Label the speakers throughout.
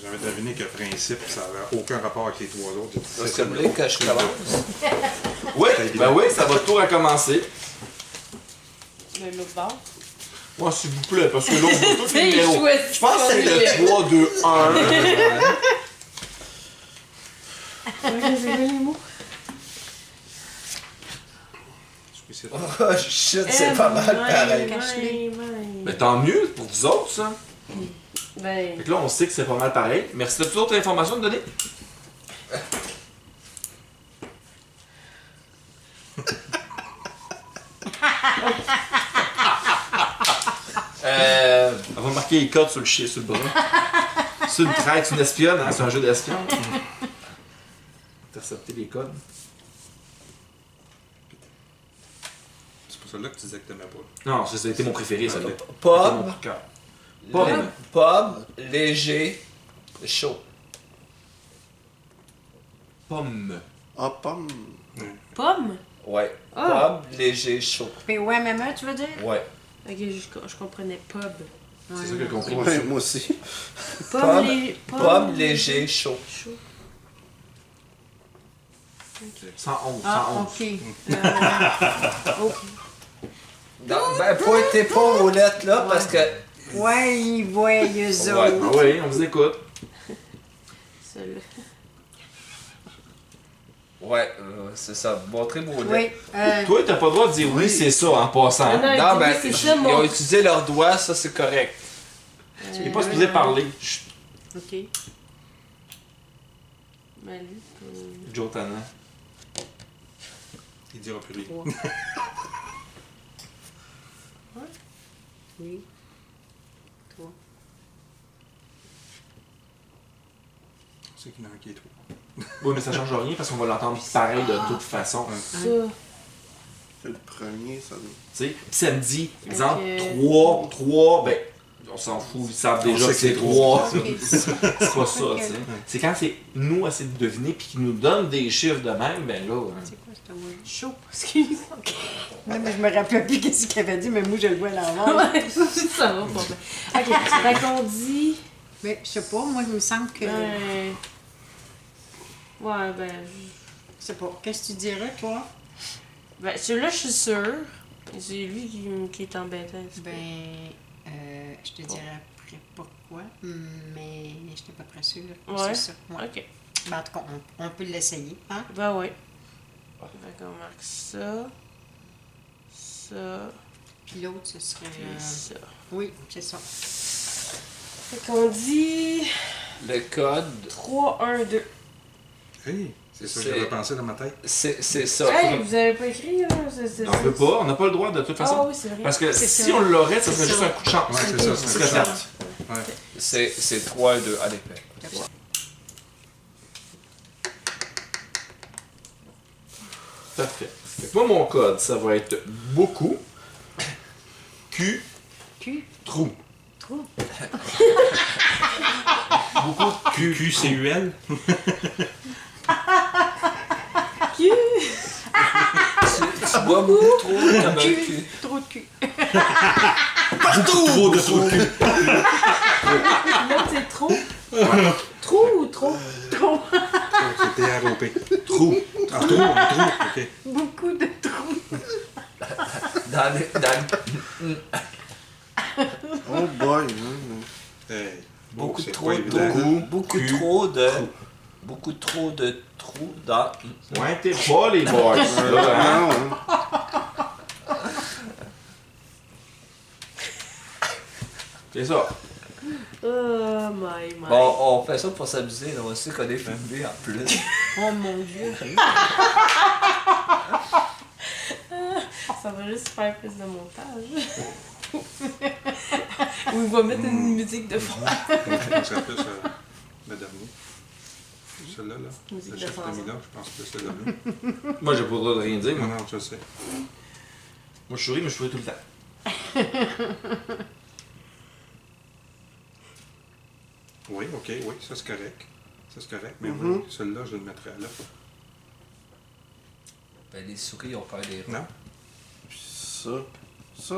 Speaker 1: J'avais deviné que principe, ça n'avait aucun rapport avec les trois autres.
Speaker 2: Est-ce que vous voulez que je commence?
Speaker 3: Oui, ben oui, ça va tout recommencer.
Speaker 4: L'autre bord.
Speaker 3: Moi, s'il vous plaît, parce que l'autre, va tout le numéro.
Speaker 4: Choisis
Speaker 3: Je pense que c'est
Speaker 4: pas
Speaker 3: le 3, 2, 1.
Speaker 4: C'est les mots.
Speaker 2: Oh shit, c'est pas mal pareil.
Speaker 3: Mais tant mieux pour vous autres, ça.
Speaker 4: Ben,
Speaker 3: Fait que là, on sait que c'est pas mal pareil. Merci. T'as-tu d'autres informations à me donner? On va marquer les codes sur le chien, sur le bras. C'est une traite, c'est une espionne, hein? C'est un jeu d'espion. Intercepter les codes.
Speaker 1: C'est pour celle-là que tu disais que t'aimais pas.
Speaker 3: Non, ça a été mon préféré, ça.
Speaker 2: Pomme,
Speaker 3: Pomme.
Speaker 2: pomme, léger, chaud.
Speaker 3: Pomme.
Speaker 5: Ah, pomme.
Speaker 4: pomme?
Speaker 2: Ouais.
Speaker 4: Ah.
Speaker 2: Pomme, léger, chaud.
Speaker 6: Puis ouais, maman, tu veux dire?
Speaker 2: Ouais.
Speaker 4: Ok, je comprenais pub.
Speaker 3: C'est ça que j'ai compris.
Speaker 5: Ouais, moi aussi.
Speaker 2: Pomme, léger, chaud.
Speaker 4: Chaud.
Speaker 3: 111,
Speaker 6: Ah,
Speaker 3: 111.
Speaker 6: ok. Ok.
Speaker 2: Donc, ben, pointez pas aux lettres là parce que.
Speaker 6: Ouais, ils voient eux
Speaker 3: Ah
Speaker 6: autres.
Speaker 3: oui, on vous écoute.
Speaker 4: Celle-là.
Speaker 2: Ouais, c'est ça. Montrez vos lettres.
Speaker 6: Oui.
Speaker 3: Toi, t'as pas le droit de dire oui, c'est ça en passant.
Speaker 4: Ah non,
Speaker 2: Non, ben,
Speaker 4: c'est
Speaker 2: ils
Speaker 4: ça,
Speaker 2: ont
Speaker 4: mon...
Speaker 2: utilisé leurs doigts, ça c'est correct.
Speaker 3: Tu n'es pas supposé parler. Chut.
Speaker 4: Ok. Manu,
Speaker 3: Joe Tana.
Speaker 1: Il dira plus rien.
Speaker 4: 3. Oui. 3.
Speaker 1: C'est qu'il y en a un qui est trop.
Speaker 3: Oui, mais ça change rien parce qu'on va l'entendre pareil de toute façon.
Speaker 4: Ça.
Speaker 5: C'est le premier, ça.
Speaker 3: Tu sais, puis samedi, exemple,
Speaker 4: Ok.
Speaker 3: 3, ben, on s'en fout, ils savent déjà que c'est 3.
Speaker 6: Ok.
Speaker 3: C'est pas ça, tu sais. C'est quand c'est nous essayer de deviner puis qu'ils nous donnent des chiffres de même, ben là.
Speaker 6: C'est quoi ce mot?
Speaker 4: Chaud. Excuse.
Speaker 6: Non, mais je me rappelle plus qu'est-ce qu'il avait dit, mais moi, je le vois à l'avant.
Speaker 4: Ouais, ça va pas bien. Ok, fait qu'on dit...
Speaker 6: Mais je sais pas, moi, il me semble que...
Speaker 4: Ouais, ben...
Speaker 6: Je sais pas. Qu'est-ce que tu dirais, toi?
Speaker 4: Ben, celui-là, je suis sûre. C'est lui qui est embêtant.
Speaker 6: Ben, je te dirais après pourquoi, mais je n'étais pas très sûre.
Speaker 4: Ouais.
Speaker 6: C'est ça. Ouais.
Speaker 4: Ok.
Speaker 6: Ben, en tout cas, on peut l'essayer, hein?
Speaker 4: Ben ouais. Fait qu'on marque ça. Ça.
Speaker 6: Puis l'autre, ce serait...
Speaker 4: Puis ça.
Speaker 6: Oui, c'est ça.
Speaker 4: Fait qu'on dit...
Speaker 2: Le code,
Speaker 4: 3, 1, 2.
Speaker 1: Hey, c'est ça que
Speaker 2: C'est-
Speaker 1: j'avais pensé dans ma tête.
Speaker 2: c'est ça.
Speaker 4: Hey, vous avez pas écrit, là?
Speaker 3: On peut pas, on n'a pas le droit de toute
Speaker 4: Ah
Speaker 3: façon.
Speaker 4: oui, c'est vrai.
Speaker 3: Parce que
Speaker 6: C'est
Speaker 3: si
Speaker 6: ça.
Speaker 3: on l'aurait, ça serait
Speaker 6: C'est
Speaker 3: juste
Speaker 6: ça.
Speaker 3: un coup de chance.
Speaker 1: Ouais, c'est ça,
Speaker 3: Ce
Speaker 1: c'est
Speaker 3: serait
Speaker 1: ça.
Speaker 3: plate.
Speaker 1: Ouais.
Speaker 2: C'est 3 et 2. Allez, fais.
Speaker 3: Parfait. Fait que moi, mon code, ça va être beaucoup. Q.
Speaker 6: Q.
Speaker 3: Trou.
Speaker 6: Trou.
Speaker 3: Beaucoup. Q.
Speaker 1: QCUL.
Speaker 2: Tu bois beaucoup trop comme un
Speaker 6: Cul.
Speaker 2: cul.
Speaker 6: Trop de cul.
Speaker 1: Trop de trous de cul.
Speaker 4: Là, c'est trop. Trop ou trop?
Speaker 6: Trop.
Speaker 1: C'est TROP. Trou. Ah, trou, ok.
Speaker 6: Beaucoup de trous.
Speaker 5: Oh boy.
Speaker 1: Hey.
Speaker 2: Beaucoup
Speaker 1: c'est
Speaker 2: trop
Speaker 1: pas
Speaker 2: de
Speaker 1: évident.
Speaker 2: beaucoup trop de trous dans.
Speaker 3: Ouais, t'es pas les boys. là, hein.
Speaker 5: Non, hein.
Speaker 3: C'est ça.
Speaker 4: Oh my.
Speaker 2: Bon, on fait ça pour s'amuser, là. On sait qu'on est filmé en plus.
Speaker 6: Oh mon Dieu.
Speaker 4: Ça va juste faire plus de montage. Ou il va mettre une musique de fond.
Speaker 1: On serait plus le dernier. Celui-là, là.
Speaker 4: Musique
Speaker 1: Le
Speaker 4: de
Speaker 1: chef
Speaker 4: chanson.
Speaker 1: Tamina, je pense plus le dernier.
Speaker 3: Moi, j'ai pas le droit de rien dire.
Speaker 1: Non,
Speaker 3: Moi,
Speaker 1: non, je sais.
Speaker 3: moi je souris, mais je souris tout le temps.
Speaker 1: Oui, ok, oui, ça c'est correct. Ça c'est correct, mais
Speaker 5: Mhm.
Speaker 1: oui, celui-là, je le mettrais là.
Speaker 2: Ben, les souris ont peur des rats.
Speaker 1: Non?
Speaker 5: Puis ça. Ça.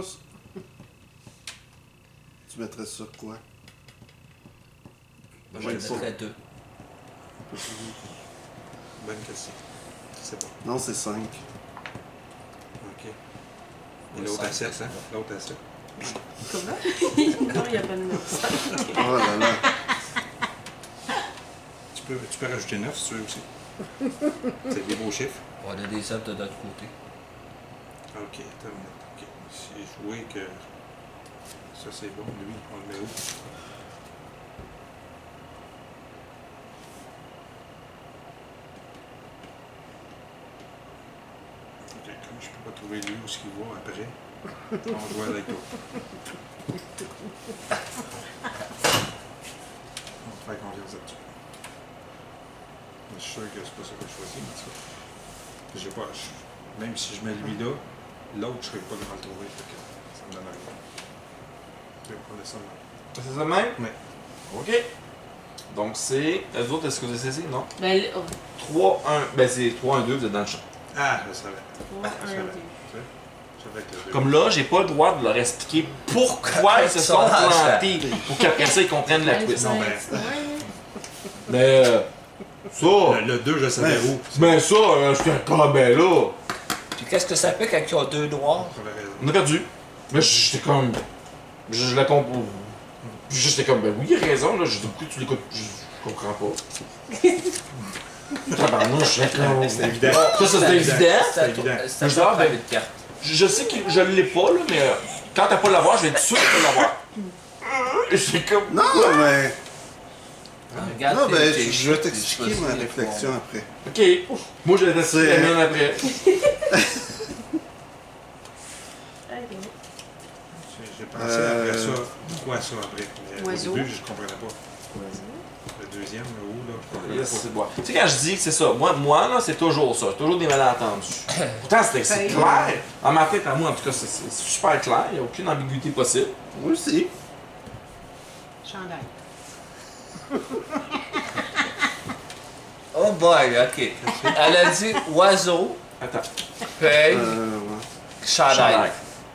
Speaker 5: Tu mettrais ça quoi?
Speaker 2: Je mettrais 2.
Speaker 1: Bonne question. C'est bon.
Speaker 5: Non, c'est 5.
Speaker 1: OK. Et l'autre à 7, hein? L'autre à 7.
Speaker 4: Comment? Non, il n'y a pas de note.
Speaker 5: Oh là là.
Speaker 1: Tu peux rajouter 9 si tu veux aussi. C'est des beaux chiffres.
Speaker 2: On a des œufs de notre côté.
Speaker 1: OK, attends une minute. OK. Si je vois que ça c'est bon, lui, on le met où? OK, comme je peux pas trouver lui où ce qu'il va après, on joue avec toi. On va te faire confiance là-dessus. Je suis sûr que c'est pas ça que je choisis, mais en tout cas. J'ai pas, même si je mets lui là, l'autre, je serais pas grand à le trouver. Fait que ça me donne rien. On laisse ça de même.
Speaker 3: C'est ça de même?
Speaker 1: Oui.
Speaker 3: OK. Donc c'est. Les autres, est-ce que vous avez saisi? Non?
Speaker 4: Ben,
Speaker 3: 3, 1. Ben c'est 3, 1, 2, vous êtes dans le champ.
Speaker 1: Ah, je savais.
Speaker 4: 3, 1, 2.
Speaker 1: Je savais que le deux.
Speaker 3: Comme là, j'ai pas le droit de leur expliquer pourquoi ils se sont plantés pour qu'après ça, ils comprennent la quiz.
Speaker 1: Non,
Speaker 3: Mais. Ça.
Speaker 1: Le 2, je savais où.
Speaker 3: Mais ça, je suis pas ben là.
Speaker 2: Puis qu'est-ce que ça fait quand ils ont 2 noirs?
Speaker 1: J'avais raison.
Speaker 3: On a perdu. Mais j'étais comme. Je la comprends. J'étais comme, ben oui, il a raison, là. Je dis, pourquoi tu l'écoutes? Je comprends pas. Tabarnouche, j'étais comme.
Speaker 1: C'était évident.
Speaker 3: Ça, c'était évident.
Speaker 1: C'est évident.
Speaker 2: C'est
Speaker 3: Je dors,
Speaker 2: pas
Speaker 3: ben-
Speaker 2: de carte.
Speaker 3: Je sais que je l'ai pas, là, mais quand t'as pas l'avoir, je vais être sûr de l'avoir. J'étais comme.
Speaker 5: Non, mais.
Speaker 2: Regarde,
Speaker 5: Non, ben,
Speaker 2: t'es-
Speaker 5: je vais
Speaker 2: t'es
Speaker 5: t'expliquer
Speaker 2: choisi
Speaker 5: ma
Speaker 2: les
Speaker 5: réflexion après.
Speaker 3: Ok. Moi, je vais tester la
Speaker 5: C'est-
Speaker 3: mienne après.
Speaker 1: J'ai pensé après ça. Pourquoi ça après? Mais
Speaker 6: Oiseau.
Speaker 1: Au début, je comprenais pas. Le deuxième, le haut, là, je comprenais
Speaker 3: Yes,
Speaker 1: pas.
Speaker 3: c'est bon. Tu sais, quand je dis que c'est ça, moi là, c'est toujours ça. Toujours des malentendus. Pourtant, c'est clair. En ma tête, à moi, en tout cas, c'est super clair. Il n'y a aucune ambiguïté possible.
Speaker 5: Moi aussi.
Speaker 6: Chandail.
Speaker 2: Oh boy, ok. Elle a dit oiseau,
Speaker 3: Attends.
Speaker 2: paye,
Speaker 5: Ouais.
Speaker 2: chandail.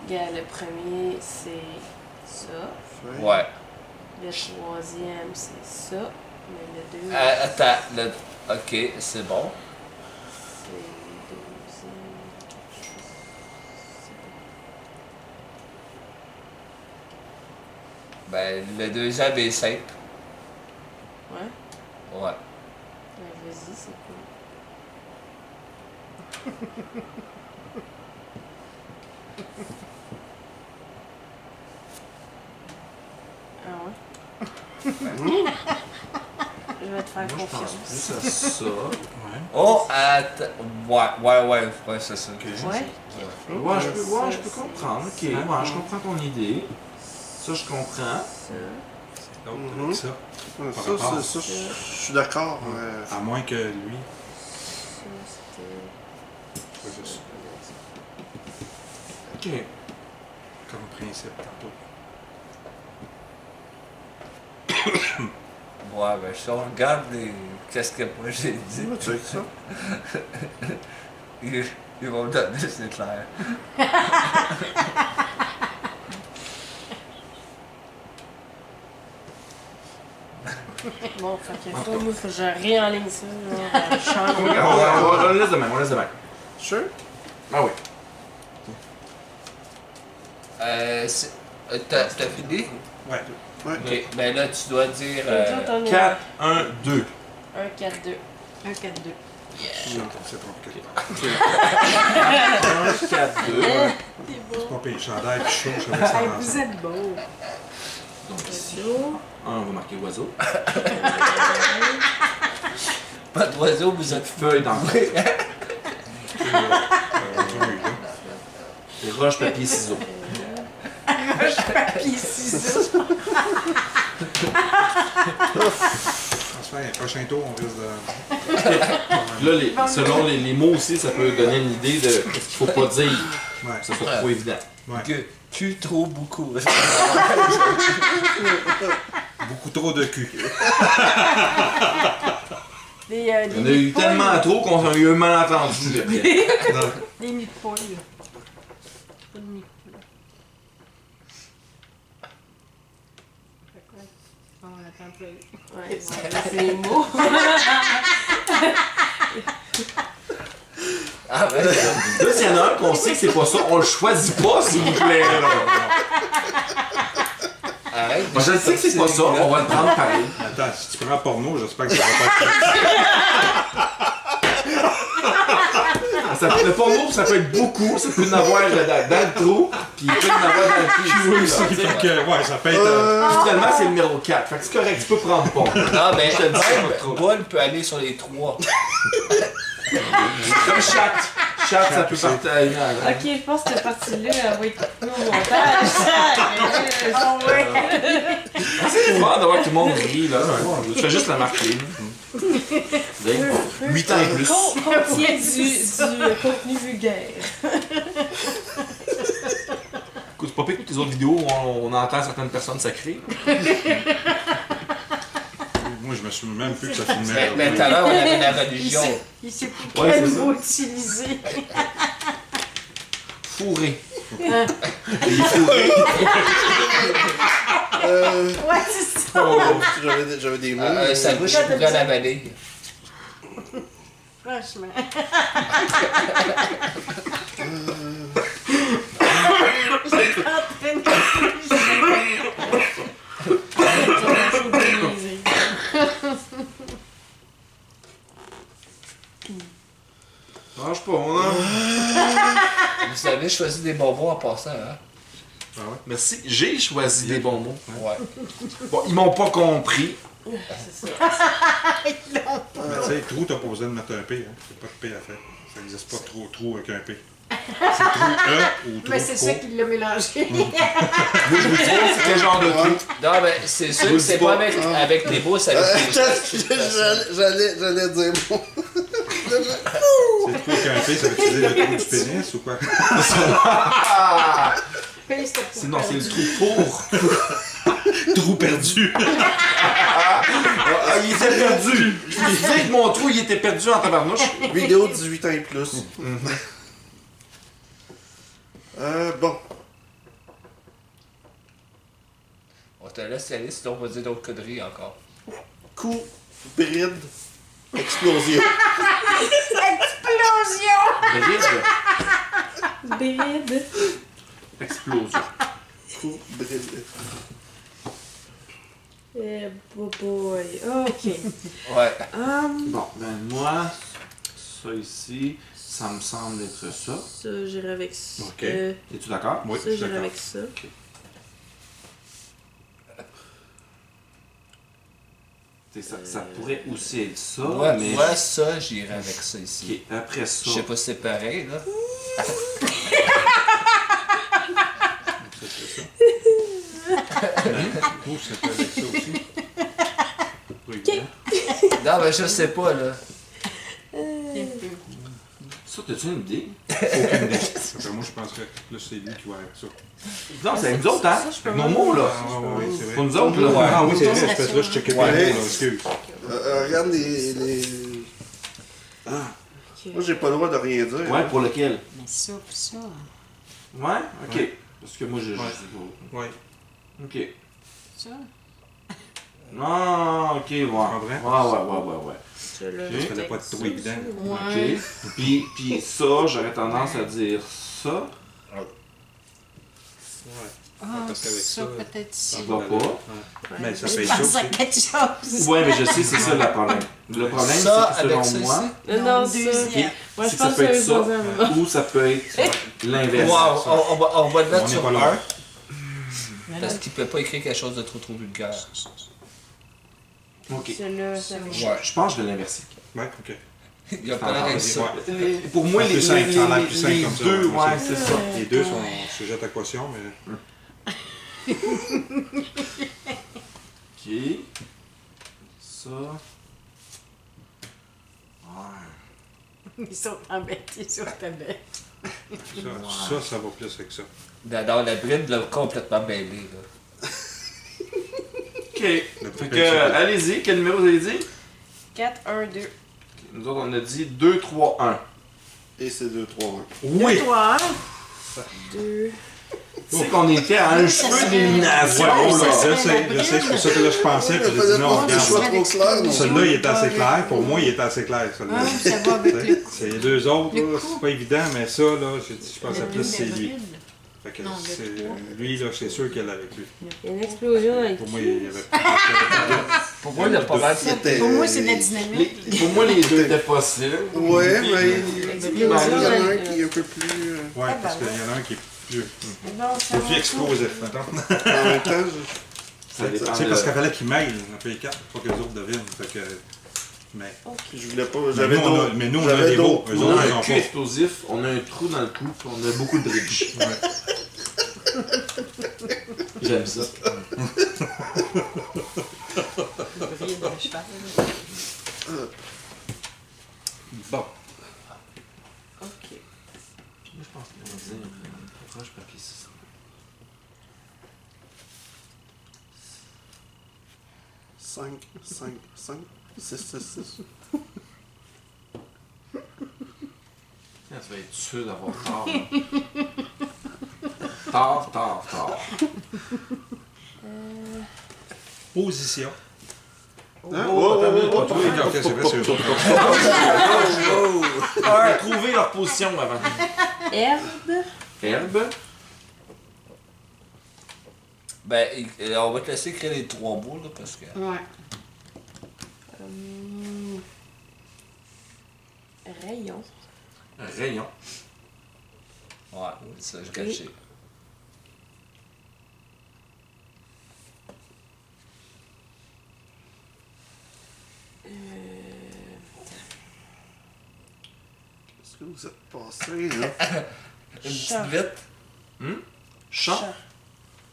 Speaker 4: Regarde, le premier, c'est ça.
Speaker 5: Feuille.
Speaker 2: Ouais.
Speaker 4: Le troisième, c'est ça. Mais le deux,
Speaker 2: Attends, ok, c'est bon.
Speaker 4: c'est le deuxième.
Speaker 2: Ben, le deuxième est simple.
Speaker 4: Ouais.
Speaker 2: Ouais.
Speaker 4: Ben, vas-y, c'est cool. Ah ouais? Je vais te faire
Speaker 3: Moi, je pense
Speaker 4: confiance.
Speaker 3: plus à ça.
Speaker 1: Ouais.
Speaker 2: Oh, attends. Ouais, c'est ça.
Speaker 4: Ouais?
Speaker 3: Ouais, je peux
Speaker 4: Ça,
Speaker 3: comprendre. Ok,
Speaker 4: c'est
Speaker 3: ouais,
Speaker 4: ça.
Speaker 3: je comprends ton idée. Ça, je comprends.
Speaker 4: Ça.
Speaker 1: L'autre,
Speaker 5: Mhm.
Speaker 1: avec ça.
Speaker 5: Ouais,
Speaker 1: Par
Speaker 5: ça,
Speaker 1: rapport.
Speaker 5: je suis d'accord.
Speaker 1: À moins que lui,
Speaker 4: Ça, c'était.
Speaker 1: soit juste
Speaker 3: Ok.
Speaker 1: comme principe tantôt.
Speaker 2: Ouais, ben, si on regarde les... qu'est-ce que moi j'ai dit,
Speaker 5: Tu sais que ça?
Speaker 2: ils vont me donner, c'est clair.
Speaker 4: Bon, fait que moi, faut que je réenligne ça. Genre,
Speaker 3: On
Speaker 4: change.
Speaker 3: le laisse de même, on le laisse de même.
Speaker 5: Sure?
Speaker 3: Ah oui.
Speaker 2: T'as fini?
Speaker 1: Ouais.
Speaker 5: Ouais.
Speaker 2: Ok, ben là, tu dois dire...
Speaker 3: 4, 1, 2.
Speaker 4: 1, 4, 2.
Speaker 6: 1, 4, 2.
Speaker 1: Non, c'est trop quelque part.
Speaker 3: 1, 4, 2.
Speaker 1: C'est pas pire. Chandail puis chaud, je savais que ça
Speaker 6: Hey,
Speaker 1: avançait.
Speaker 6: vous êtes beaux.
Speaker 3: Donc ici, 1, on va marquer oiseau.
Speaker 2: Pas d'oiseau, vous êtes...
Speaker 3: Feuille dans le Et roche, papier, ciseaux.
Speaker 6: Papier, ciseaux.
Speaker 1: Transfert, prochain tour, on risque de.
Speaker 3: Là, selon les mots aussi, ça peut donner une idée de ce qu'il faut pas dire.
Speaker 1: Ouais.
Speaker 3: Que ça soit trop évident.
Speaker 1: Ouais.
Speaker 2: Que tu trop beaucoup.
Speaker 1: Beaucoup trop de cul.
Speaker 4: Les
Speaker 3: Il y en a eu tellement trop qu'on a eu un malentendu.
Speaker 1: Non.
Speaker 6: Les nids de poule. Pas de nids de poule. Fait quoi? On attend
Speaker 4: Ouais, c'est les mots.
Speaker 2: Ah, ouais.
Speaker 3: Là, s'il y en a un qu'on sait que c'est pas ça, on le choisit pas, s'il vous plaît. Là.
Speaker 2: Arrête.
Speaker 3: Moi, je le sais que c'est pas ça, on va le prendre pareil.
Speaker 1: Attends, si tu prends porno, j'espère que ça va pas être
Speaker 3: Le porno, ça peut être beaucoup, ça peut en avoir dans le trou, puis il peut en avoir dans le cul
Speaker 1: Oui,
Speaker 3: aussi.
Speaker 1: ça
Speaker 3: là,
Speaker 1: fait que, ouais, ça peut être.
Speaker 3: Finalement, c'est le numéro 4, fait que c'est correct, tu peux prendre pas.
Speaker 2: Non, mais
Speaker 3: Je te le dis, c'est pas trop.
Speaker 2: Paul peut aller sur les 3.
Speaker 3: Comme chat, ça peut partir à une heure.
Speaker 4: Ok, je pense que cette partie-là, elle va être coupée au montage.
Speaker 3: C'est fun d'avoir que tout le monde rit, là. Je fais juste la marquer. 8 ans et plus.
Speaker 4: Contient du contenu vulgaire.
Speaker 3: Écoute, c'est pas pire que les autres vidéos où on entend certaines personnes sacrées.
Speaker 1: Moi, je me souviens même plus que ça filmait.
Speaker 2: Mais tout à l'heure, on avait la religion.
Speaker 6: Il sait plus
Speaker 3: Ouais,
Speaker 6: quel
Speaker 3: c'est ça.
Speaker 6: mot utiliser.
Speaker 3: Fourré. Il est fourré.
Speaker 6: Ouais, c'est ça.
Speaker 5: J'avais des mots.
Speaker 2: Sa bouche pourrait l'avaler.
Speaker 6: Franchement. J'étais en train de
Speaker 3: Mange pas, mon homme.
Speaker 2: Vous avez choisi des bonbons en passant, hein?
Speaker 3: Merci, j'ai choisi des bons mots.
Speaker 2: Ouais.
Speaker 3: Bon, ils m'ont pas compris.
Speaker 1: Mais tu sais, trou, t'as pas besoin de mettre un P. Hein. C'est pas de P à faire. Ça n'existe pas trou avec un P. C'est trou E ou trou
Speaker 6: Mais c'est ça
Speaker 1: co.
Speaker 6: qui l'a mélangé.
Speaker 3: Je vous dis, c'est quel genre de trou?
Speaker 2: Non, mais c'est sûr
Speaker 3: Vous
Speaker 2: que
Speaker 3: le
Speaker 2: c'est
Speaker 3: dites
Speaker 2: pas
Speaker 3: pas.
Speaker 2: avec les mots, ça avec les
Speaker 5: J'allais dire bon.
Speaker 1: C'est trou avec un P, ça veut dire le trou du pénis ou quoi?
Speaker 3: Ah!
Speaker 6: Puis, c'était pour
Speaker 3: Sinon, c'est le
Speaker 6: perdu.
Speaker 3: trou pour.
Speaker 1: Trou perdu.
Speaker 3: Ah, il était perdu. Je vous disais que mon trou, il était perdu en tabarnouche.
Speaker 5: Vidéo 18 ans et plus. Bon.
Speaker 2: On te laisse aller, sinon on va dire d'autres conneries encore.
Speaker 5: Coup, bride, explosion.
Speaker 6: Explosion!
Speaker 3: Bride.
Speaker 4: Bride.
Speaker 3: Explosion.
Speaker 5: Coup, bride.
Speaker 4: Eh, boy. Ok.
Speaker 2: Ouais.
Speaker 3: Bon, ben moi, ça ici, ça me semble être ça.
Speaker 4: Ça, j'irai avec ça.
Speaker 1: Ok.
Speaker 3: Es-tu d'accord?
Speaker 1: Oui,
Speaker 4: Ça,
Speaker 1: je suis
Speaker 4: j'irai
Speaker 1: d'accord.
Speaker 4: avec ça.
Speaker 3: Ça pourrait aussi être ça,
Speaker 2: Moi,
Speaker 3: mais...
Speaker 2: moi, ça, j'irai avec ça ici.
Speaker 3: Ok, après ça...
Speaker 2: Je sais pas si c'est pareil, là.
Speaker 1: Trou, c'est avec ça aussi. Pas évident.
Speaker 2: Non, mais je sais pas, là.
Speaker 3: Ça, t'as-tu une idée?
Speaker 1: Aucune idée. Enfin, moi, je penserais que là, c'est lui qui va avec ça.
Speaker 3: Non, c'est nous autres, hein?
Speaker 4: Ça, je peux
Speaker 3: Nos
Speaker 4: même-
Speaker 3: mots, là.
Speaker 1: oui, c'est vrai.
Speaker 3: Pour nous autres, là.
Speaker 2: Ouais.
Speaker 1: Ah oui, c'est vrai, c'est parce que là, je checkais pas
Speaker 2: Ouais.
Speaker 1: les mots, là, excuse.
Speaker 5: Regarde les... Ah. Moi, j'ai pas le droit de rien dire.
Speaker 3: Ouais,
Speaker 5: hein.
Speaker 3: pour lequel?
Speaker 6: Mais ça, pour ça.
Speaker 3: Ouais? Ok.
Speaker 1: Ouais.
Speaker 3: Parce que moi, je...
Speaker 1: Ouais. Oui.
Speaker 3: Ok.
Speaker 6: Ça.
Speaker 3: Non, ok, ouais.
Speaker 1: comprends?
Speaker 3: Ouais.
Speaker 4: Celui-là,
Speaker 3: Ok.
Speaker 1: Il fallait pas être trop évident.
Speaker 6: Ouais.
Speaker 3: Ok. Puis ça, j'aurais tendance à dire ça.
Speaker 6: Ah,
Speaker 1: Parce qu'avec
Speaker 6: ça,
Speaker 1: ça,
Speaker 6: peut-être
Speaker 3: Ça
Speaker 6: ici.
Speaker 3: va pas.
Speaker 1: Mais ça
Speaker 6: Je
Speaker 1: fait ça
Speaker 6: pense à
Speaker 1: aussi.
Speaker 6: quelque chose.
Speaker 3: Ouais, mais je sais, c'est ça le problème. Le problème,
Speaker 2: Ça,
Speaker 3: c'est que
Speaker 2: avec
Speaker 3: selon
Speaker 2: ça
Speaker 3: moi,
Speaker 2: ici.
Speaker 4: Non,
Speaker 6: deuxième.
Speaker 4: ça. Moi,
Speaker 3: c'est
Speaker 4: je
Speaker 3: que ça
Speaker 4: pense
Speaker 3: peut
Speaker 4: que
Speaker 3: être
Speaker 4: c'est un
Speaker 3: ça,
Speaker 4: troisième.
Speaker 3: ou ça peut être l'inverse.
Speaker 2: Wow, on va le mettre
Speaker 1: On est
Speaker 2: sur
Speaker 1: pas là.
Speaker 2: 1,
Speaker 6: Mais là,
Speaker 2: parce qu'il peut pas écrire quelque chose de trop vulgaire.
Speaker 3: Ok.
Speaker 4: Celui-là, ça va.
Speaker 2: Ouais.
Speaker 3: Je pense que je vais l'inverser.
Speaker 1: Ouais, ok.
Speaker 2: Il y a pas l'air avec ça.
Speaker 1: Ouais.
Speaker 3: Pour moi,
Speaker 1: Ça
Speaker 3: les,
Speaker 1: plus simple,
Speaker 3: les,
Speaker 1: ça a l'air plus simple
Speaker 3: les
Speaker 1: comme ça,
Speaker 3: deux,
Speaker 1: ouais,
Speaker 3: ouais,
Speaker 1: aussi.
Speaker 3: c'est ça.
Speaker 1: Les deux sont sujets à équation, mais.
Speaker 3: Ok. Ça. Ouais.
Speaker 6: ils sont embêtés sur ta bête.
Speaker 1: Ça va plus avec ça.
Speaker 2: Dans la bride, là, complètement mêlée, là.
Speaker 3: Ok.
Speaker 1: Le
Speaker 3: Fait
Speaker 1: plus
Speaker 3: que, allez-y, quel numéro vous avez dit?
Speaker 4: 4, 1, 2.
Speaker 3: Nous autres, on a dit 2, 3, 1.
Speaker 5: Et c'est 2, 3, 1.
Speaker 1: Oui!
Speaker 6: 3,
Speaker 4: 2,
Speaker 3: Tu sais qu'on était à un cheveu d'élimination,
Speaker 1: Ouais,
Speaker 3: là.
Speaker 1: je sais, c'est pour ça que là je pensais, puis j'ai dit non,
Speaker 5: pas des choix
Speaker 1: regarde.
Speaker 5: trop clairs, non.
Speaker 1: Celui-là, il est assez clair. Pour moi, il est assez clair, celui-là.
Speaker 6: Ah, ça va avec le coup.
Speaker 1: C'est les deux autres, là, c'est pas évident, mais ça, là, je pensais plus c'est lui.
Speaker 6: d'avril.
Speaker 1: Fait que
Speaker 6: Non, le
Speaker 1: c'est
Speaker 6: trois.
Speaker 1: lui, là, c'est sûr qu'elle est avec lui.
Speaker 4: Il y a une explosion avec
Speaker 1: Pour moi, il y avait.
Speaker 2: Pour moi, il a pas mal.
Speaker 6: Pour moi, c'est de la dynamique.
Speaker 3: Pour moi, les deux étaient possibles.
Speaker 5: Ouais, mais il y en a
Speaker 4: Explosion
Speaker 5: un
Speaker 4: avec...
Speaker 5: qui est un peu plus.
Speaker 1: Ouais, parce qu'il y en a un qui est plus.
Speaker 4: Bon, ça
Speaker 1: Plus
Speaker 4: va.
Speaker 1: explosif, mettons.
Speaker 5: En même temps,
Speaker 3: Ça dépend
Speaker 1: Tu sais,
Speaker 3: de-
Speaker 1: parce qu'il fallait qu'ils mêlent un peu les cartes pour que les autres devinent. Fait que. Mais.
Speaker 5: je voulais pas.
Speaker 1: Mais
Speaker 5: J'avais
Speaker 1: nous, on a-
Speaker 5: d'autres.
Speaker 1: mais nous, on a
Speaker 5: j'avais
Speaker 1: des beaux.
Speaker 5: d'autres.
Speaker 1: Eux
Speaker 3: On
Speaker 1: autres,
Speaker 3: a
Speaker 1: ils
Speaker 3: un
Speaker 1: ont
Speaker 3: cul
Speaker 1: pas.
Speaker 3: explosif, on a un trou dans le cou, puis on a beaucoup de bridge. J'aime ça.
Speaker 6: Brille de cheval.
Speaker 1: Bon.
Speaker 4: Ok.
Speaker 3: Moi, je pense qu'on va dire roche, papier, ciseaux.
Speaker 5: Cinq, 6.
Speaker 3: Là, tu vas être sûr d'avoir tort. Tort, tort, tort.
Speaker 1: Position.
Speaker 5: Hein?
Speaker 3: Oh, attends,
Speaker 5: oh,
Speaker 3: pas toi.
Speaker 1: Ok, c'est vrai, c'est eux autres.
Speaker 3: On va trouver leur position avant.
Speaker 4: Herbe.
Speaker 3: Herbe.
Speaker 2: Ben, on va te laisser créer les 3 mots, là, parce que.
Speaker 6: Ouais.
Speaker 4: Rayon.
Speaker 3: Rayon.
Speaker 2: Ouais, ça, j'ai caché.
Speaker 5: Qu'est-ce que vous êtes passé, là?
Speaker 2: Une
Speaker 4: Chat.
Speaker 2: petite vite.
Speaker 3: Champ.
Speaker 4: Chat.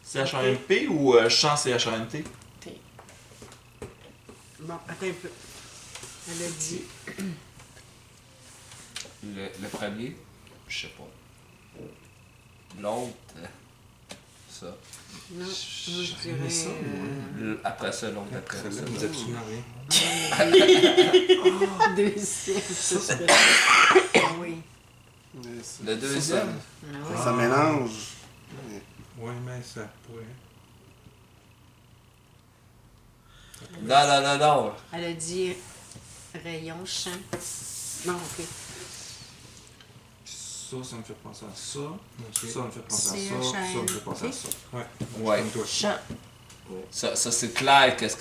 Speaker 3: C-H-A-M-P ou champ C-H-A-N-T?
Speaker 6: Bon, attends un peu. Elle a dit.
Speaker 2: Le premier, je sais pas. L'autre, ça.
Speaker 6: Non, moi, je dirais.
Speaker 3: ça,
Speaker 2: Après ça, l'autre après ça.
Speaker 1: Vous êtes souvent rien.
Speaker 6: Deuxième, ce serait. Ah oui.
Speaker 5: Mais ça-
Speaker 2: Le deuxième,
Speaker 6: Ah oui.
Speaker 5: Ça mélange.
Speaker 1: Ouais, mais ça pourrait.
Speaker 2: non.
Speaker 6: Elle a dit rayon, champ. Non, ok.
Speaker 3: Ça me fait penser à ça.
Speaker 1: Ok.
Speaker 3: Ça me fait penser à ça.
Speaker 6: C-H-A-N-T.
Speaker 3: Ça me fait penser à ça.
Speaker 1: Ouais.
Speaker 2: Ouais.
Speaker 1: Comme toi.
Speaker 4: Champ.
Speaker 2: Ça c'est clair, qu'est-ce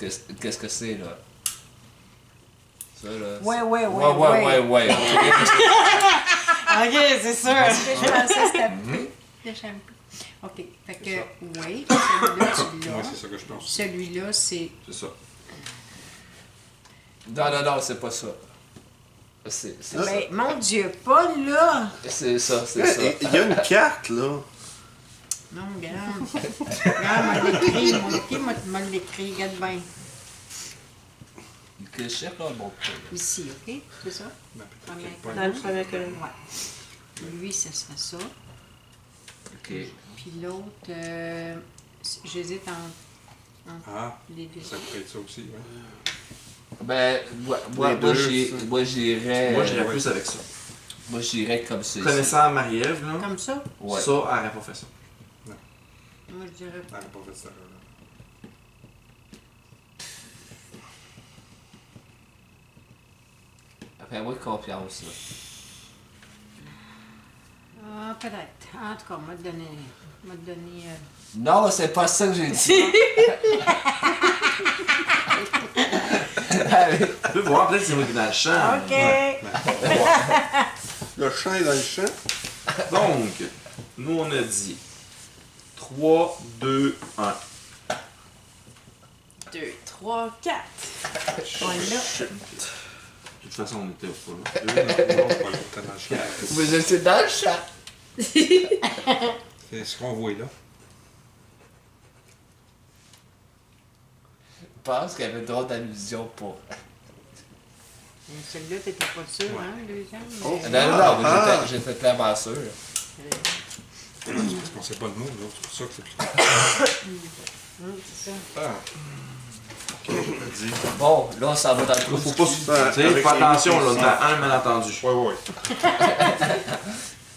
Speaker 2: que c'est, là. Ça, là.
Speaker 6: Ouais.
Speaker 2: Ouais.
Speaker 6: Ok, c'est sûr. Je pensais que c'était le shampoo. Ok, fait que, oui, celui-là, tu
Speaker 1: Ouais,
Speaker 6: l'as.
Speaker 1: c'est ça que je pense.
Speaker 6: Celui-là, c'est.
Speaker 3: C'est ça.
Speaker 2: Non, c'est pas ça. C'est
Speaker 6: Ben, mon Dieu, pas là!
Speaker 2: c'est ça.
Speaker 5: Il y a une carte, là.
Speaker 6: Non, regarde. Regarde, m'a l'écrit. Mon écrit m'a l'écrit. Regarde bien.
Speaker 2: Que chef, là, bon.
Speaker 6: Ici, ok? C'est ça?
Speaker 1: Ben,
Speaker 6: Premier
Speaker 1: peut-être pas.
Speaker 4: Dans le premier colonne.
Speaker 6: Ouais. Lui, ce serait ça.
Speaker 2: Ok.
Speaker 6: Puis l'autre, j'hésite entre
Speaker 1: Ah,
Speaker 6: les deux.
Speaker 1: ça pourrait être ça aussi, ouais.
Speaker 2: Ben, moi
Speaker 5: deux,
Speaker 2: j'irais.
Speaker 3: Moi, j'irais plus avec ça.
Speaker 2: Moi, j'irais comme ça.
Speaker 3: Connaissant Marie-Ève, là,
Speaker 6: Comme ça?
Speaker 2: Ouais.
Speaker 3: ça, elle n'aurait pas fait ça.
Speaker 6: Moi, je dirais.
Speaker 1: Ah, elle n'a pas fait ça, là.
Speaker 2: Fais-moi confiance, là.
Speaker 6: Ah, peut-être. En tout cas, m'a donné.
Speaker 2: Non, c'est pas ça que j'ai dit.
Speaker 3: Tu peux voir, peut-être que c'est moi qui est dans le champ.
Speaker 6: OK!
Speaker 5: Le champ est dans le champ.
Speaker 3: Donc, nous, on a dit 3, 2, 1.
Speaker 4: 2, 3, 4.
Speaker 6: On est là.
Speaker 3: De toute façon, on était pas là.
Speaker 1: Non, c'est pas là, t'es dans le champ.
Speaker 2: Vous étiez dans le chat.
Speaker 1: C'est ce qu'on voit là.
Speaker 2: Je pense qu'il y avait une drôle d'allusion pour.
Speaker 6: Celui-là, t'étais pas sûr, hein, le deuxième?
Speaker 5: Oh.
Speaker 6: mais-
Speaker 2: Non,
Speaker 5: Ah.
Speaker 2: j'étais clairement sûr.
Speaker 1: C'est parce qu'on sait pas le mot, là. C'est pour ça que c'est plus.
Speaker 6: C'est ça.
Speaker 1: Ah. Ok, je l'ai dit.
Speaker 2: Bon, là, on s'en va dans le trou.
Speaker 3: Faut pas
Speaker 5: Ça,
Speaker 3: tu sais,
Speaker 5: avec
Speaker 3: fais
Speaker 5: les
Speaker 3: attention,
Speaker 5: mots
Speaker 3: là,
Speaker 5: qui
Speaker 3: on a un malentendu.
Speaker 1: Ouais.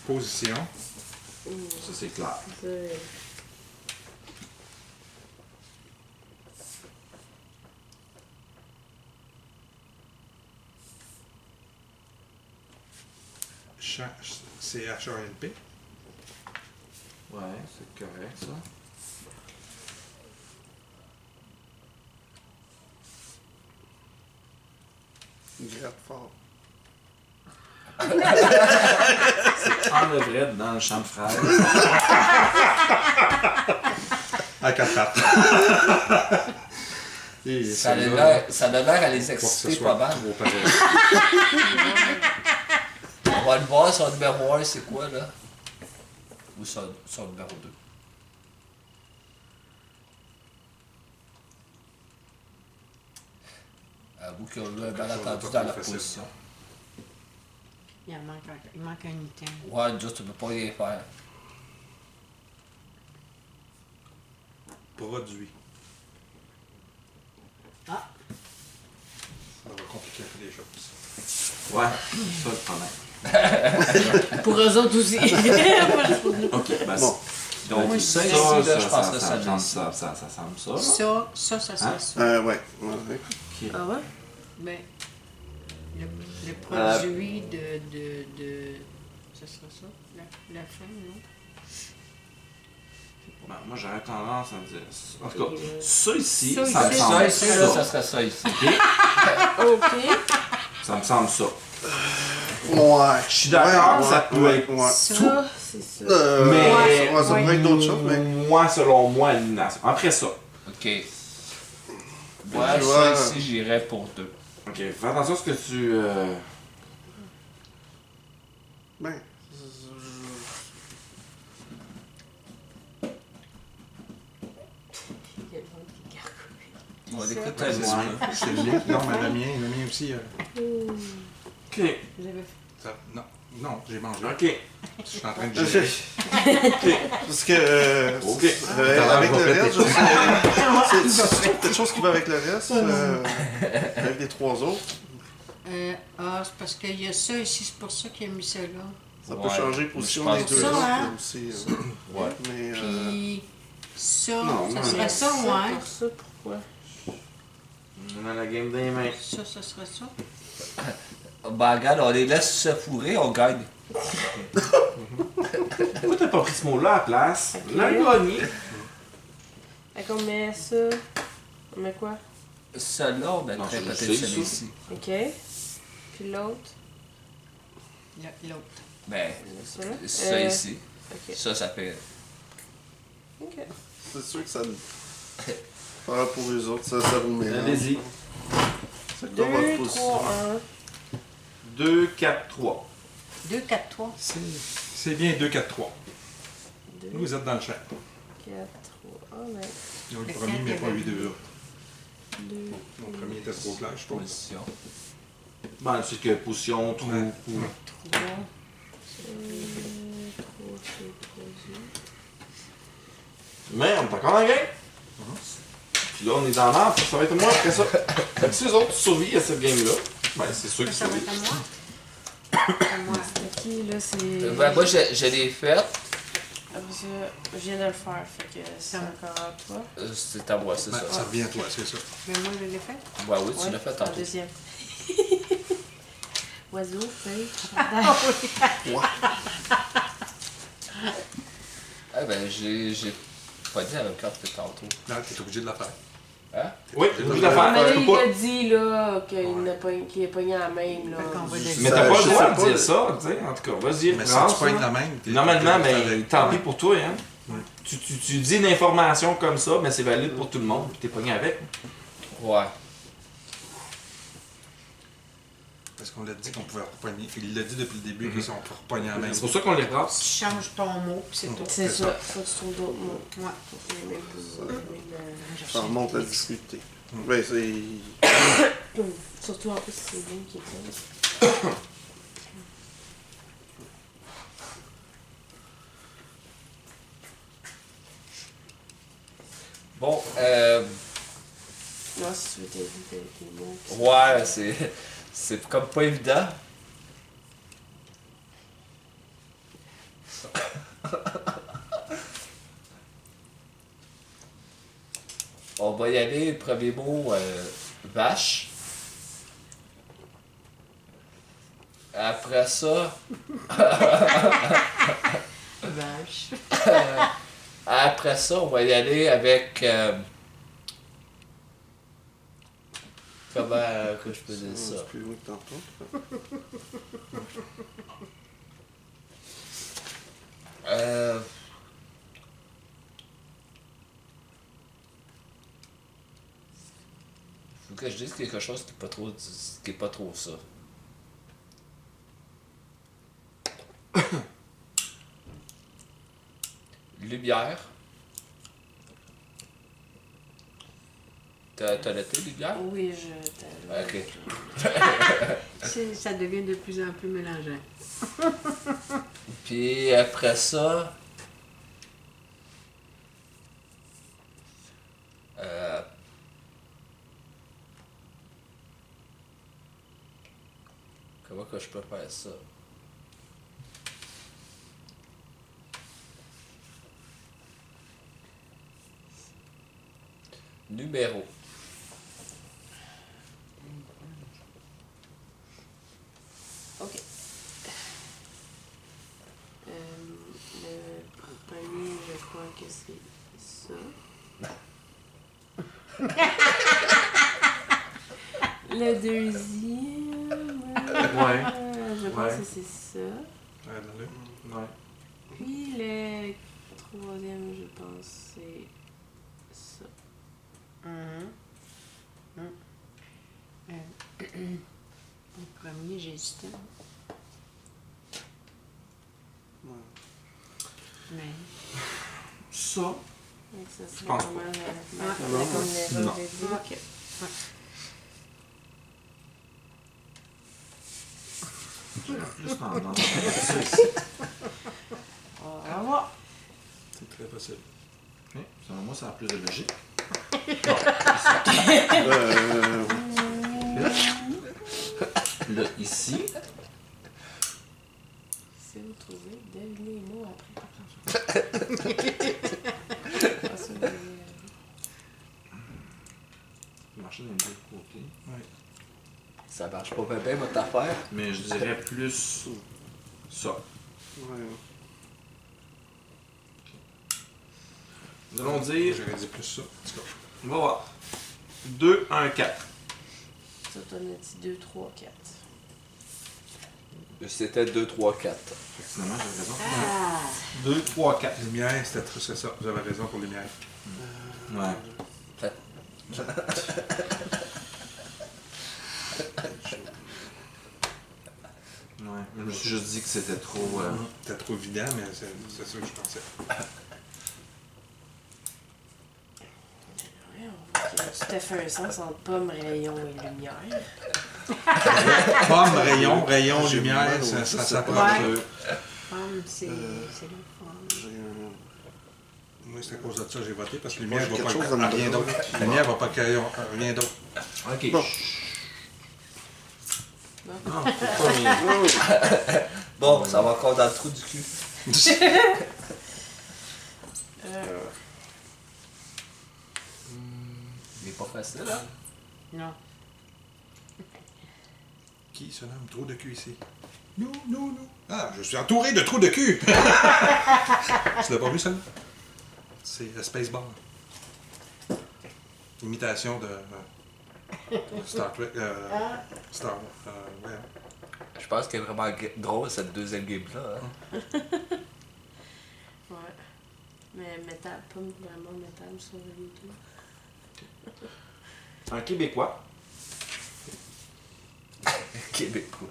Speaker 1: Position.
Speaker 3: Ça, c'est clair.
Speaker 4: C'est-
Speaker 1: C'est HALP.
Speaker 3: Ouais, c'est correct, ça.
Speaker 5: Gratte fort.
Speaker 3: Prendre le vrai dans le champ de fraises.
Speaker 1: À 4 pattes. Et
Speaker 2: Ça a
Speaker 1: celle-là,
Speaker 2: l'air à les
Speaker 1: faut que
Speaker 2: exciter
Speaker 1: ce
Speaker 2: pas
Speaker 1: soit
Speaker 2: mal.
Speaker 1: trop pareil.
Speaker 2: On va le voir, son numéro 1, c'est quoi, là? Ou son numéro 2. Avoue qu'il y a eu un malentendu dans la position.
Speaker 6: Il manque un item.
Speaker 2: Ouais, juste, tu peux pas rien faire.
Speaker 1: Produit.
Speaker 6: Ah.
Speaker 1: Ça va compliquer les choses.
Speaker 3: Ouais, ça le problème.
Speaker 4: Pour eux autres aussi. Pas juste pour nous.
Speaker 3: Ok, ben
Speaker 5: Bon.
Speaker 3: donc
Speaker 2: Moi,
Speaker 3: ça,
Speaker 2: ça,
Speaker 3: ça,
Speaker 2: ici, là,
Speaker 3: ça,
Speaker 2: je pense que
Speaker 3: ça,
Speaker 2: ça
Speaker 3: semble
Speaker 2: donne
Speaker 3: ça, ça semble ça. là.
Speaker 6: Ça serait
Speaker 3: Hein?
Speaker 6: ça.
Speaker 5: Ouais.
Speaker 3: Ok.
Speaker 4: Ah ouais?
Speaker 6: Ben, le produit de. Ce serait ça? La fin, non?
Speaker 3: Ben, moi, j'aurais tendance à dire. En tout cas, ça ici,
Speaker 6: Ça
Speaker 3: ça me
Speaker 6: ici.
Speaker 3: semble
Speaker 2: Ça, ici, là, ça
Speaker 3: ça.
Speaker 2: serait ça, ici.
Speaker 4: Ok.
Speaker 3: Ça me semble ça.
Speaker 5: Ouais.
Speaker 3: Je suis d'accord, ça peut être
Speaker 5: Ouais.
Speaker 4: Ça, c'est ça.
Speaker 3: Mais-
Speaker 5: Ouais, ça pourrait être d'autres choses, mais.
Speaker 3: Moi, selon moi, élimination. Après ça.
Speaker 2: Ok. Moi,
Speaker 5: Tu
Speaker 2: ça
Speaker 5: vois-
Speaker 2: ici, j'irais pour 2.
Speaker 3: Ok, fais attention à ce que tu.
Speaker 5: Ben.
Speaker 4: Il y a le monde qui gargouille.
Speaker 2: On va l'écouter
Speaker 1: Ouais,
Speaker 2: un
Speaker 1: c'est
Speaker 2: petit
Speaker 1: sûr.
Speaker 2: peu.
Speaker 1: C'est le mien. Non, mais le mien aussi.
Speaker 3: Ok.
Speaker 4: Vous avez
Speaker 1: Non, non, j'ai mangé.
Speaker 3: Ok.
Speaker 1: Je suis en train de gérer.
Speaker 5: Parce que.
Speaker 3: Ok.
Speaker 5: Avec
Speaker 3: je
Speaker 5: le
Speaker 3: vais
Speaker 5: reste,
Speaker 3: péter.
Speaker 5: c'est quelque chose qui va avec le reste. Avec les trois autres.
Speaker 6: C'est parce qu'il y a ça ici, c'est pour ça qu'il a mis ça là.
Speaker 5: Ça peut
Speaker 2: Ouais.
Speaker 5: changer de
Speaker 2: Je
Speaker 5: position
Speaker 2: pense
Speaker 5: des
Speaker 2: que
Speaker 5: deux
Speaker 6: ça,
Speaker 5: autres
Speaker 6: hein?
Speaker 5: aussi.
Speaker 2: Ouais.
Speaker 5: Mais.
Speaker 6: Puis ça,
Speaker 5: non,
Speaker 6: ça
Speaker 5: non,
Speaker 6: serait
Speaker 5: non.
Speaker 6: ça, ouais.
Speaker 4: Pour ça, pourquoi?
Speaker 3: On a la game des mains.
Speaker 6: Ça serait ça.
Speaker 2: Ben, regarde, on les laisse se fourrer, on gagne.
Speaker 3: Pourquoi t'as pas pris ce mot-là à la place?
Speaker 4: Ok.
Speaker 3: On a gagné.
Speaker 4: Fait qu'on met ça. On met quoi?
Speaker 2: Celui-là, on
Speaker 3: Non,
Speaker 2: mettrait
Speaker 3: je
Speaker 2: peut-être
Speaker 3: sais, ça.
Speaker 2: celui-ci.
Speaker 4: Ok. Puis l'autre.
Speaker 6: L'autre.
Speaker 2: Ben,
Speaker 4: Ça là.
Speaker 2: ça ici.
Speaker 4: Ok.
Speaker 2: Ça fait.
Speaker 4: Ok.
Speaker 5: C'est sûr que ça. Faire pour les autres, ça vous mélange.
Speaker 3: Allez-y.
Speaker 5: C'est
Speaker 4: 2,
Speaker 5: quoi votre
Speaker 4: 3,
Speaker 5: position?
Speaker 4: 1.
Speaker 3: 2, 4, 3.
Speaker 6: 2, 4, 3.
Speaker 1: C'est bien 2, 4, 3.
Speaker 4: 2,
Speaker 1: Vous êtes dans le champ.
Speaker 4: 4, 3. Ah, ouais.
Speaker 1: Le
Speaker 6: Le
Speaker 1: premier,
Speaker 6: quatre,
Speaker 1: mais
Speaker 6: il y
Speaker 1: pas
Speaker 6: avait-
Speaker 1: lui deux autres.
Speaker 4: 2.
Speaker 1: Mon premier était trop clair, je pense.
Speaker 2: Position.
Speaker 3: Ben, c'est que position, trou,
Speaker 1: Ouais.
Speaker 3: trou.
Speaker 4: 3. 3, c'est produit.
Speaker 3: Mais on est encore dans la game. Puis là, on est dans l'art, ça va être moi après ça. Fait que si les autres survivent à cette game-là, ben c'est sûr qu'ils
Speaker 6: Ça va
Speaker 3: survivent.
Speaker 6: être à moi. À moi.
Speaker 4: Ok, là, c'est.
Speaker 2: Ben, moi, je l'ai faite.
Speaker 4: Après ça, je viens de le faire, fait que c'est
Speaker 6: Ça.
Speaker 4: encore à toi.
Speaker 2: C'est à moi, c'est
Speaker 1: Ben,
Speaker 2: ça.
Speaker 1: ça revient à toi, c'est ça.
Speaker 6: Mais moi, je l'ai fait.
Speaker 2: Ouais, oui, tu
Speaker 4: Ouais,
Speaker 2: l'as fait
Speaker 4: en
Speaker 2: tantôt.
Speaker 4: deuxième. Oiseau, feuille.
Speaker 2: Ah, ben, j'ai pas dit la même carte que tantôt.
Speaker 1: Non, t'es obligé de la faire.
Speaker 2: Hein?
Speaker 3: Oui, j'ai envie de la
Speaker 4: Mais
Speaker 3: faire.
Speaker 4: là,
Speaker 3: Je
Speaker 4: il
Speaker 3: peux pas.
Speaker 4: a dit là qu'il a pogné la même. Là.
Speaker 6: Fait qu'on va le
Speaker 3: Mais t'as pas
Speaker 5: Je
Speaker 3: le droit
Speaker 5: sais
Speaker 3: de
Speaker 5: pas,
Speaker 3: dire
Speaker 5: le-
Speaker 3: ça, tu sais, en tout cas, vas-y.
Speaker 1: Mais si
Speaker 3: lance,
Speaker 1: tu pognes
Speaker 3: là.
Speaker 1: la même, t'es
Speaker 3: Normalement,
Speaker 1: obligé de
Speaker 3: mais
Speaker 1: faire
Speaker 3: tant
Speaker 1: avec.
Speaker 3: pis pour toi, hein.
Speaker 1: Ouais.
Speaker 3: Tu dis une information comme ça, mais c'est valide pour tout le monde, puis t'es pogné avec.
Speaker 2: Ouais.
Speaker 1: Parce qu'on l'a dit qu'on pouvait repogner. Il l'a dit depuis le début que si on peut repogner la même.
Speaker 3: C'est pour ça qu'on les
Speaker 6: Tu
Speaker 3: repasse.
Speaker 6: changes ton mot, puis c'est tout.
Speaker 4: C'est
Speaker 1: C'est
Speaker 4: ça. Faut que tu trouves d'autres mots.
Speaker 6: Ouais.
Speaker 4: Pour les mêmes pouvoirs, les mêmes,
Speaker 5: Ça remonte la difficulté. Ben, c'est.
Speaker 4: Surtout en plus, c'est bien qui est là.
Speaker 2: Bon,
Speaker 4: Non, si tu veux t'aider avec les mots. puis-
Speaker 2: ouais, c'est comme pas évident. On va y aller, premier mot, vache. Après ça,
Speaker 6: Vache.
Speaker 2: après ça, on va y aller avec... comment que je peux dire ça?
Speaker 5: C'est plus loin que tantôt.
Speaker 2: Faut que je dise quelque chose qui est pas trop ça. Lumière. T'as noté lumière?
Speaker 4: Oui, je.
Speaker 2: Ok.
Speaker 6: Ça devient de plus en plus mélangeant.
Speaker 2: Puis après ça... comment que je peux faire ça? Numéro.
Speaker 4: Ok. Le premier, je crois que c'est ça. Le deuxième.
Speaker 3: Ouais.
Speaker 4: Je pense
Speaker 3: Ouais.
Speaker 4: que c'est ça.
Speaker 1: Ouais, dans le-
Speaker 3: Ouais.
Speaker 4: Puis le troisième, je pense, c'est ça.
Speaker 6: Au premier, j'hésitais.
Speaker 5: Ouais.
Speaker 6: Mais.
Speaker 3: Ça.
Speaker 4: Donc ça serait
Speaker 3: pense
Speaker 4: pas mal
Speaker 6: Ah,
Speaker 4: comme les
Speaker 3: non.
Speaker 4: autres, j'ai dit.
Speaker 6: Ok.
Speaker 3: Juste dans
Speaker 4: On va voir.
Speaker 1: C'est très facile.
Speaker 3: Ok, selon moi, ça a plus de logique. Là, ici.
Speaker 4: Si vous trouvez, devinez les mots après. Pas sûr, mais,
Speaker 3: Marcher dans les deux côtés.
Speaker 2: Ça marche pas bien votre affaire.
Speaker 3: Mais je dirais plus ça.
Speaker 5: Ouais.
Speaker 3: Nous allons dire,
Speaker 1: J'aurais dit plus ça. En tout cas,
Speaker 3: on va voir. 2, 1, 4.
Speaker 4: ça, t'en as dit 2, 3, 4.
Speaker 2: C'était 2, 3, 4.
Speaker 3: Finalement, j'ai raison.
Speaker 6: Ah!
Speaker 3: 2, 3, 4.
Speaker 1: lumière, c'est ça. J'avais raison pour lumière.
Speaker 3: Ouais. Ouais. Je me suis juste dit que c'était trop.
Speaker 1: C'était trop évident, mais c'est ça que je pensais.
Speaker 4: Ouais, on voit qu'il y a tout à fait un sens entre pomme, rayon et lumière.
Speaker 1: Pomme, rayon,
Speaker 5: J'ai
Speaker 1: lumière,
Speaker 5: mal au-
Speaker 1: ça
Speaker 5: ça,
Speaker 1: s'approche.
Speaker 6: Ouais.
Speaker 1: de-
Speaker 6: Pomme, c'est la forme.
Speaker 5: J'ai un-
Speaker 1: Moi, c'est à cause de ça que j'ai voté, parce que
Speaker 5: J'ai
Speaker 1: lumière
Speaker 5: quelque
Speaker 1: va
Speaker 5: chose
Speaker 1: pas
Speaker 5: dans le
Speaker 1: rien
Speaker 5: dos.
Speaker 1: d'autre. Lumière va pas créer rien d'autre.
Speaker 3: Ok.
Speaker 5: Bon.
Speaker 3: Non, faut pas rien.
Speaker 2: Bon, ça va encore dans le trou du cul. Il est pas facile, hein?
Speaker 6: Non.
Speaker 1: Qui se nomme trou de cul ici? Nous. Ah, je suis entouré de trous de cul! Tu l'as pas vu, ça? C'est Spacebar. Imitation de Star Trek. Star Wars. Ouais.
Speaker 2: Je pense qu'elle est vraiment drôle, cette deuxième game-là. Hein?
Speaker 4: Ouais. Mais métal, pas vraiment métal sur YouTube.
Speaker 3: Un Québécois.
Speaker 2: Québécois.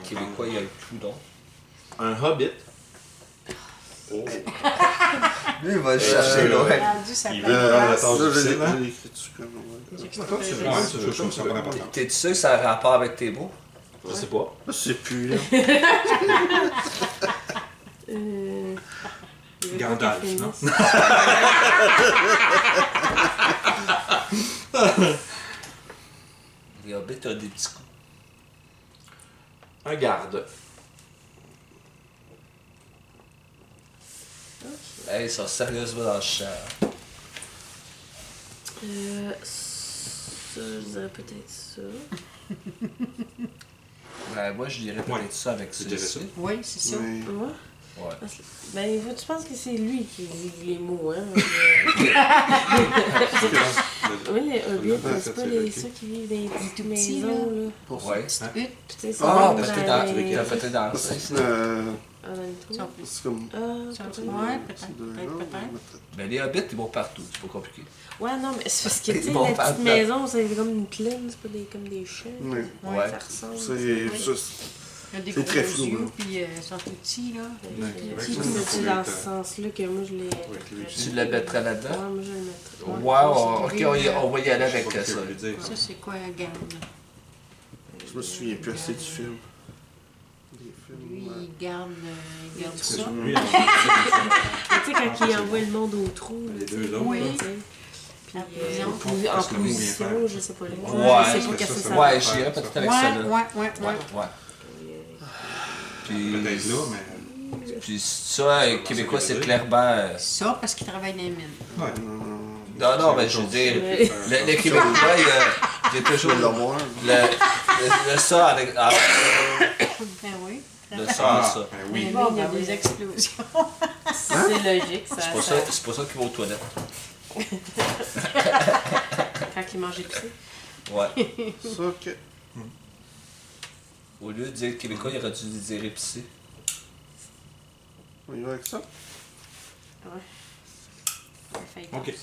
Speaker 2: Québécois, il y a le tout don.
Speaker 3: Un Hobbit.
Speaker 2: Lui, il va le chercher, là.
Speaker 6: Rendu sa
Speaker 1: Il
Speaker 6: place.
Speaker 1: veut rendre la tâche
Speaker 5: Là, je
Speaker 1: difficile, hein?
Speaker 5: l'ai écrit dessus comme ouais.
Speaker 6: J'ai
Speaker 3: Attends, c'est
Speaker 6: extrait-
Speaker 3: vrai,
Speaker 1: Ouais, je trouve ça pas important.
Speaker 2: T'es-tu sûr que ça a rapport avec tes mots?
Speaker 3: Je sais pas.
Speaker 5: Je sais plus, là.
Speaker 4: Il veut pas
Speaker 1: Gandalf,
Speaker 4: qu'elle
Speaker 1: non?
Speaker 4: finisse.
Speaker 2: Les hobbits ont des petits coups.
Speaker 3: Un garde.
Speaker 2: Hey, ils sont sérieusement dans le champ.
Speaker 4: Ça, je dirais peut-être ça.
Speaker 2: Ben, moi, je dirais peut-être ça avec
Speaker 1: Je dirais
Speaker 2: celui-ci.
Speaker 6: Oui, c'est ça.
Speaker 5: Oui.
Speaker 4: Ouais.
Speaker 2: Ouais.
Speaker 4: Ben, tu penses que c'est lui qui dit les mots, hein? Oui, les hobbits, c'est pas ceux qui vivent dans les petites
Speaker 6: petits,
Speaker 4: maisons, là.
Speaker 2: Ouais.
Speaker 6: Hutte.
Speaker 4: Tu sais, c'est
Speaker 2: Ah,
Speaker 4: dans
Speaker 2: peut-être
Speaker 4: les-
Speaker 2: dans peut-être dans ça.
Speaker 4: Ah, dans les trous.
Speaker 5: C'est comme.
Speaker 4: Ah, peut-être.
Speaker 6: Ouais, peut-être.
Speaker 2: Ben, les hobbits, ils vont partout, c'est pas compliqué.
Speaker 4: Ouais, non, mais c'est parce que, tu sais,
Speaker 2: Ils vont
Speaker 4: la
Speaker 2: pas
Speaker 4: petite
Speaker 2: dedans.
Speaker 4: maison, c'est comme une plaine, c'est pas comme des champs.
Speaker 5: Oui.
Speaker 2: Ouais.
Speaker 4: Ça ressemble.
Speaker 6: Il y a des
Speaker 5: C'est très
Speaker 6: gros
Speaker 5: flou,
Speaker 6: yeux,
Speaker 5: hein.
Speaker 6: puis ils sont tout petits, là.
Speaker 4: C'est dans ce sens-là que moi, je l'ai.
Speaker 2: Tu le mettrais
Speaker 4: Ouais,
Speaker 2: là-dedans?
Speaker 4: moi, je le mettrais.
Speaker 2: Wow, ok, on va y aller avec ça.
Speaker 6: Ça, c'est quoi, garde?
Speaker 5: Je me souviens plus assez du film. Des films,
Speaker 6: Lui,
Speaker 5: ouais.
Speaker 6: il garde ça.
Speaker 1: Lui,
Speaker 4: Tu sais, quand il envoie le monde au trou, là,
Speaker 1: Les
Speaker 4: tu sais,
Speaker 1: deux autres,
Speaker 6: Oui.
Speaker 4: tu sais. Puis,
Speaker 6: La prison.
Speaker 4: en
Speaker 1: Parce que le mot vient
Speaker 4: position,
Speaker 1: faire.
Speaker 4: je sais pas. Là.
Speaker 2: Ouais,
Speaker 4: je sais pas
Speaker 1: c'est
Speaker 4: qu'est-ce que
Speaker 1: ça,
Speaker 4: ça
Speaker 2: Ouais,
Speaker 4: veut
Speaker 2: j'irais peut-être avec
Speaker 6: Ouais,
Speaker 2: ça là.
Speaker 6: ouais.
Speaker 2: Ouais. Puis,
Speaker 1: Peut-être là, mais.
Speaker 2: puis ça, québécois, c'est clairement.
Speaker 6: Ça, parce qu'il travaille dans les mines.
Speaker 1: Ouais.
Speaker 2: Non, mais je veux dire, le québécois, j'ai
Speaker 5: Je
Speaker 2: toujours
Speaker 5: vais l'avoir.
Speaker 2: le ça avec. Ah,
Speaker 6: Ben oui.
Speaker 2: le ça,
Speaker 1: Ah,
Speaker 2: ça.
Speaker 1: ben oui.
Speaker 6: Bon, il y a des explosions.
Speaker 4: C'est logique, ça.
Speaker 2: C'est pas ça qu'ils vont aux toilettes.
Speaker 4: Quand il mange épicé.
Speaker 2: Ouais.
Speaker 5: Ça, ok.
Speaker 2: Au lieu de dire québécois, il aurait dû dire épicé.
Speaker 5: On y va avec ça.
Speaker 1: Ok.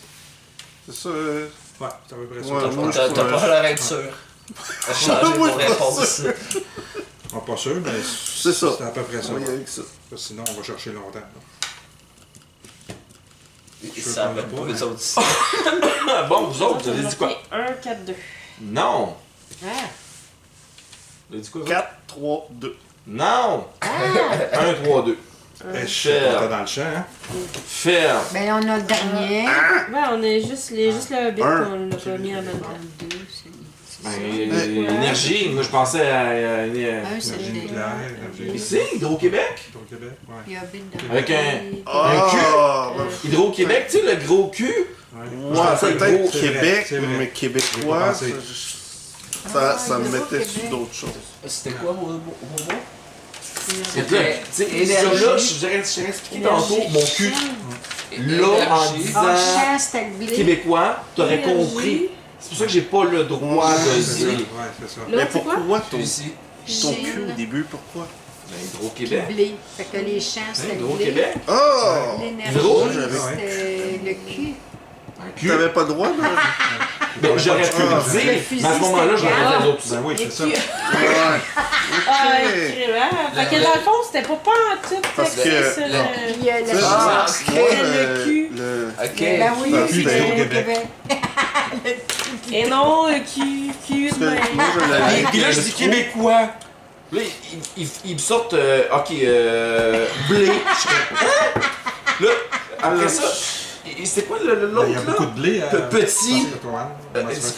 Speaker 5: C'est ça.
Speaker 1: Ouais, c'est à peu près ça.
Speaker 5: Ouais, moi,
Speaker 2: T'as
Speaker 5: je
Speaker 2: pas
Speaker 5: pourrais-
Speaker 2: l'air d'être sûr. T'as changé
Speaker 5: Moi,
Speaker 2: ton
Speaker 5: je pense
Speaker 2: réponse.
Speaker 1: Ah, pas sûr, mais
Speaker 5: C'est ça.
Speaker 1: c'est à peu près ça.
Speaker 5: On va y aller
Speaker 1: ouais.
Speaker 5: avec ça.
Speaker 1: Parce que sinon, on va chercher longtemps. là.
Speaker 2: Ils savent même pas, les autres ici.
Speaker 3: Bon, vous autres, vous avez dit quoi?
Speaker 4: 1, 4, 2.
Speaker 3: Non!
Speaker 6: Ah,
Speaker 3: Vous avez dit quoi?
Speaker 5: 4, 3, 2.
Speaker 3: Non! 1, 3, 2.
Speaker 1: Eh, je sais pas, t'es dans le champ, hein?
Speaker 3: Ferme.
Speaker 6: ben là, on a le dernier.
Speaker 4: Ouais, on est juste le hobbit
Speaker 5: Un.
Speaker 4: qu'on l'a pas mis en même temps.
Speaker 6: 2, c'est
Speaker 3: Ben,
Speaker 6: ça.
Speaker 3: énergie, moi je pensais à.
Speaker 6: Un, c'est
Speaker 1: Énergie
Speaker 6: le
Speaker 1: nucléaire, énergie.
Speaker 3: Ici, Hydro-Québec?
Speaker 1: Au Québec, ouais.
Speaker 6: Il y a Bill de
Speaker 3: Avec un
Speaker 5: Ah!
Speaker 3: Hydro-Québec, tu sais, le gros cul?
Speaker 5: Ouais,
Speaker 3: pensais
Speaker 5: peut-être
Speaker 1: gros, c'est
Speaker 5: Québec,
Speaker 1: vrai, c'est vrai.
Speaker 5: mais
Speaker 1: J'ai
Speaker 5: québécois,
Speaker 1: pas
Speaker 5: ça,
Speaker 1: pensé.
Speaker 5: ça me
Speaker 6: il y a
Speaker 5: mettait
Speaker 6: Québec.
Speaker 5: sur d'autres choses.
Speaker 2: C'était quoi vos mots?
Speaker 3: C'est là, tu sais, ça là, j'aurais expliqué tantôt mon cul. Là, en
Speaker 2: Énergie.
Speaker 3: disant
Speaker 6: Ah, chasse, t'as glissé.
Speaker 3: québécois, t'aurais
Speaker 4: Énergie.
Speaker 3: compris. C'est pour ça que j'ai pas le droit de
Speaker 1: C'est ça,
Speaker 3: dire.
Speaker 1: ouais, c'est ça.
Speaker 4: L'autre,
Speaker 5: Mais
Speaker 4: c'est quoi?
Speaker 5: pourquoi ton
Speaker 2: Ici.
Speaker 5: cul au début? Pourquoi?
Speaker 3: Ben, Hydro-Québec.
Speaker 6: Blé. Fait que les champs,
Speaker 3: Hein,
Speaker 6: c'était le blé.
Speaker 3: Hydro-Québec.
Speaker 5: Oh!
Speaker 6: L'énergie,
Speaker 3: Hydro,
Speaker 6: c'était le cul.
Speaker 3: Un cul.
Speaker 5: T'avais pas le droit, là?
Speaker 3: Ben, j'aurais pu
Speaker 5: Ah,
Speaker 3: le dire, mais à ce moment-là, j'aurais
Speaker 4: Ah.
Speaker 3: fait l'autre.
Speaker 1: Ben oui, c'est ça.
Speaker 5: Ouais.
Speaker 4: Ah,
Speaker 5: Ok.
Speaker 4: écrivant. Fait que dans le fond, c'était pas en tout.
Speaker 5: Parce
Speaker 4: fait
Speaker 5: que-
Speaker 4: c'est
Speaker 2: non.
Speaker 6: Puis il y a le
Speaker 5: Ça,
Speaker 2: Ah,
Speaker 5: moi,
Speaker 4: le cul.
Speaker 2: Ok.
Speaker 6: Ben oui,
Speaker 5: Ça,
Speaker 6: c'est
Speaker 5: c'était
Speaker 6: le
Speaker 1: au Québec.
Speaker 6: Québec.
Speaker 4: Et non, cul de
Speaker 5: Parce que
Speaker 4: même.
Speaker 5: moi, je l'avais.
Speaker 3: Et puis là, je dis québécois. Là, ils me sortent, ok, blé. Je fais, hein? Là, après ça, c'était quoi
Speaker 1: Ben, il y a
Speaker 3: l'autre
Speaker 1: beaucoup
Speaker 3: là?
Speaker 1: de blé.
Speaker 3: Petit. C'est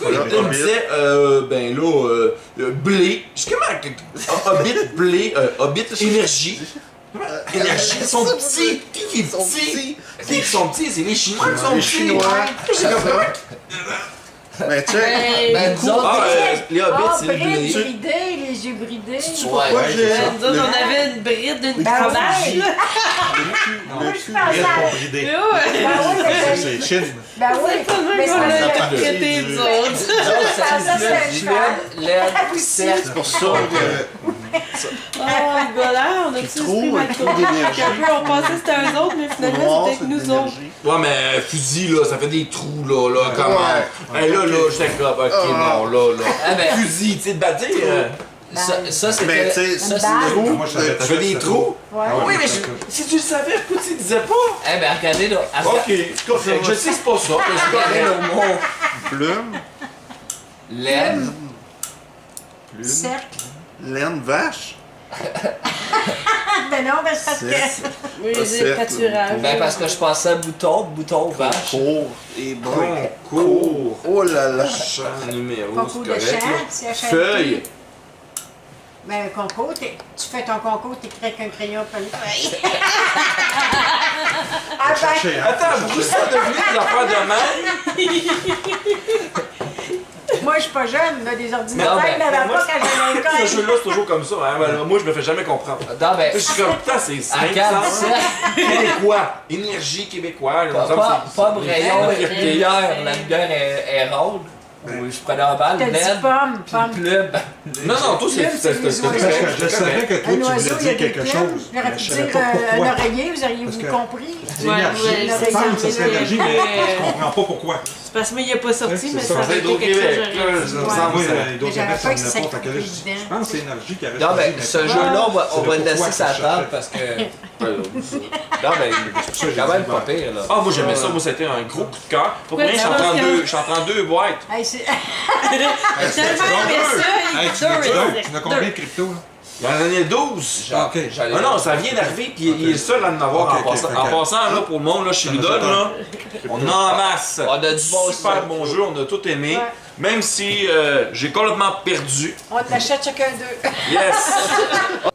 Speaker 3: quoi, il me disait, ben là, blé. Je suis comment, Hobbit, blé, Hobbit, énergie. Énergie, ils sont petits. Qui est petit? Qui sont petits? C'est les Chinois qui sont
Speaker 5: Les
Speaker 3: petits.
Speaker 5: Chinois.
Speaker 3: Je suis comme,
Speaker 5: Mais check.
Speaker 2: Ben, nous autres,
Speaker 3: ah, les Hobbits,
Speaker 6: Ah,
Speaker 3: c'est le blé.
Speaker 6: bride bridée, les yeux bridés.
Speaker 5: Pourquoi
Speaker 2: ouais,
Speaker 5: j'ai
Speaker 4: Nous autres, on avait une bride d'une
Speaker 6: Ben
Speaker 4: cravache, là.
Speaker 5: le cul?
Speaker 1: bridé.
Speaker 4: Mais ouais.
Speaker 6: Ben oui,
Speaker 1: Ça, c'est Chine.
Speaker 6: ben oui.
Speaker 4: C'est pas
Speaker 6: Mais
Speaker 4: même
Speaker 6: c'est
Speaker 4: qu'on
Speaker 6: pas
Speaker 4: l'a
Speaker 6: ça.
Speaker 4: interprété, nous autres.
Speaker 6: Ça, c'est
Speaker 2: Gilles,
Speaker 6: un
Speaker 2: LED, cercle.
Speaker 5: C'est pour ça que
Speaker 4: Oh, voilà, on a tous
Speaker 5: trop
Speaker 4: pris
Speaker 5: un
Speaker 4: ma
Speaker 5: coup d'énergie.
Speaker 4: on pensait que c'était eux autres, mais finalement,
Speaker 5: noir,
Speaker 4: c'était
Speaker 5: c'est
Speaker 4: que
Speaker 5: de
Speaker 4: nous autres.
Speaker 5: l'énergie.
Speaker 3: Ouais, mais fusil, là, ça fait des trous, là, comment?
Speaker 5: Ouais.
Speaker 3: Hey, là, j'étais comme, ok,
Speaker 5: Ah.
Speaker 3: non, là.
Speaker 2: Ah, ben,
Speaker 3: Fusil, tu sais, de battre,
Speaker 2: ça
Speaker 5: Mais
Speaker 2: c'était.
Speaker 5: tu sais,
Speaker 2: Ça,
Speaker 5: c'est
Speaker 6: balle.
Speaker 5: des trous.
Speaker 1: Moi, je savais
Speaker 3: ça fait des trous.
Speaker 6: Ouais.
Speaker 3: Oui, mais si tu le savais, pourquoi tu le disais pas?
Speaker 2: Eh ben, regardez là.
Speaker 3: Ok, je sais que c'est pas ça, mais c'est
Speaker 2: Regardez
Speaker 3: correct.
Speaker 2: le mot
Speaker 5: Plume,
Speaker 2: LED.
Speaker 5: plume,
Speaker 6: Cercle.
Speaker 5: laine, vache.
Speaker 6: Ben non, ben c'est parce que...
Speaker 5: Cercle,
Speaker 4: Oui,
Speaker 5: Ah,
Speaker 4: j'ai
Speaker 5: cercle,
Speaker 4: pâturage.
Speaker 2: Ben, parce que je pensais bouton, vache.
Speaker 5: court et brun.
Speaker 3: Concours.
Speaker 5: Oh là là.
Speaker 3: Champ numéro,
Speaker 6: Concours
Speaker 3: c'est
Speaker 6: de
Speaker 3: correct.
Speaker 6: chant,
Speaker 3: là.
Speaker 6: c'est HLT.
Speaker 3: Feuille.
Speaker 6: Ben, un concours, tu fais ton concours, t'écris avec un crayon pour le feuille. Ah ben,
Speaker 5: Cherchez, hein.
Speaker 3: Attends, vous ça devenir des affaires de même?
Speaker 6: moi, je suis pas jeune, là, des ordinateurs,
Speaker 2: Non, ben,
Speaker 6: il n'y en avait
Speaker 3: moi,
Speaker 6: pas quand j'allais à
Speaker 3: Ce
Speaker 6: l'école.
Speaker 3: jeu-là, c'est toujours comme ça. Hein? Ben, moi, je me fais jamais comprendre.
Speaker 2: Non, ben,
Speaker 3: Je suis comme, putain, c'est
Speaker 2: à
Speaker 3: simple.
Speaker 2: 47,
Speaker 3: Québécois. Énergie québécois.
Speaker 2: pas rayon,
Speaker 4: Ouais,
Speaker 2: lumière, la lumière est ronde. Oui, je prenais un bal,
Speaker 6: T'as dit
Speaker 2: LED,
Speaker 6: pomme,
Speaker 2: puis
Speaker 6: pomme.
Speaker 2: plume.
Speaker 3: Non, non, toi,
Speaker 6: Plume, c'est les oiseaux.
Speaker 5: Parce que je savais que toi,
Speaker 6: Un
Speaker 5: tu
Speaker 6: oiseau,
Speaker 5: voulais
Speaker 6: il y a
Speaker 5: dire
Speaker 6: des
Speaker 5: quelque
Speaker 6: plumes.
Speaker 5: chose.
Speaker 6: J'aurais
Speaker 5: mais
Speaker 6: pu
Speaker 5: je savais
Speaker 6: dire
Speaker 5: pas
Speaker 6: un
Speaker 5: pourquoi.
Speaker 6: oreiller, vous auriez
Speaker 5: Parce
Speaker 6: vous
Speaker 5: que-
Speaker 6: compris.
Speaker 5: L'énergie,
Speaker 4: ouais,
Speaker 5: ça
Speaker 4: c'est
Speaker 5: semble,
Speaker 4: ça,
Speaker 5: ça serait énergie, mais je comprends pas pourquoi.
Speaker 4: C'est parce qu'il n'est pas sorti,
Speaker 5: Ouais,
Speaker 4: mais
Speaker 5: c'est
Speaker 4: ça
Speaker 5: ça.
Speaker 4: aurait
Speaker 3: C'est
Speaker 4: été quelque chose
Speaker 3: Québec,
Speaker 4: j'aurais
Speaker 3: là,
Speaker 4: dit.
Speaker 3: ça me
Speaker 6: Ouais.
Speaker 3: semble.
Speaker 5: Moi,
Speaker 3: ça.
Speaker 5: il doit
Speaker 6: Mais
Speaker 5: y avoir
Speaker 6: j'avais
Speaker 5: ça
Speaker 6: pas que ça
Speaker 5: n'importe quel.
Speaker 6: coupait
Speaker 5: Je
Speaker 6: dedans.
Speaker 5: pense que c'est énergie qui avait
Speaker 2: Non,
Speaker 5: choisi,
Speaker 2: ben,
Speaker 5: mais
Speaker 2: ce
Speaker 5: pas-
Speaker 2: jeu-là, on va
Speaker 5: C'est
Speaker 2: le
Speaker 5: le
Speaker 2: laisser
Speaker 5: pourquoi
Speaker 2: sa
Speaker 5: que je
Speaker 2: table
Speaker 5: cherchais.
Speaker 2: parce que.
Speaker 3: Ouais,
Speaker 2: Non, mais
Speaker 5: ça que j'ai
Speaker 2: quand même
Speaker 5: dit,
Speaker 2: pas
Speaker 5: ben,
Speaker 2: pire, là.
Speaker 3: Ah, moi, j'aimais ça. Moi, c'était un gros coup de cœur. Pour
Speaker 4: Ouais,
Speaker 3: rien,
Speaker 4: ça va,
Speaker 3: je suis en train de 2 boîtes.
Speaker 6: Hey, c'est-
Speaker 4: Tellement aimé ça,
Speaker 5: Hey,
Speaker 4: il
Speaker 5: tu n'as
Speaker 4: deux.
Speaker 5: tu n'as combien de crypto, là?
Speaker 3: Il y en a 12.
Speaker 5: Ah, ok.
Speaker 3: Ah non, ça vient d'arriver, puis il est seul à en avoir
Speaker 5: Ok,
Speaker 3: en
Speaker 5: ok,
Speaker 3: passant.
Speaker 5: fait
Speaker 3: En
Speaker 5: que-
Speaker 3: passant, là, pour le monde, là, chez
Speaker 5: Ça me
Speaker 3: Ludol,
Speaker 5: fait
Speaker 3: là, on en masse.
Speaker 2: On a du bon
Speaker 3: Super
Speaker 2: stock.
Speaker 3: bon jeu, on a tout aimé.
Speaker 6: Ouais.
Speaker 3: Même si j'ai complètement perdu.
Speaker 6: on t'achète chacun deux.
Speaker 3: Yes!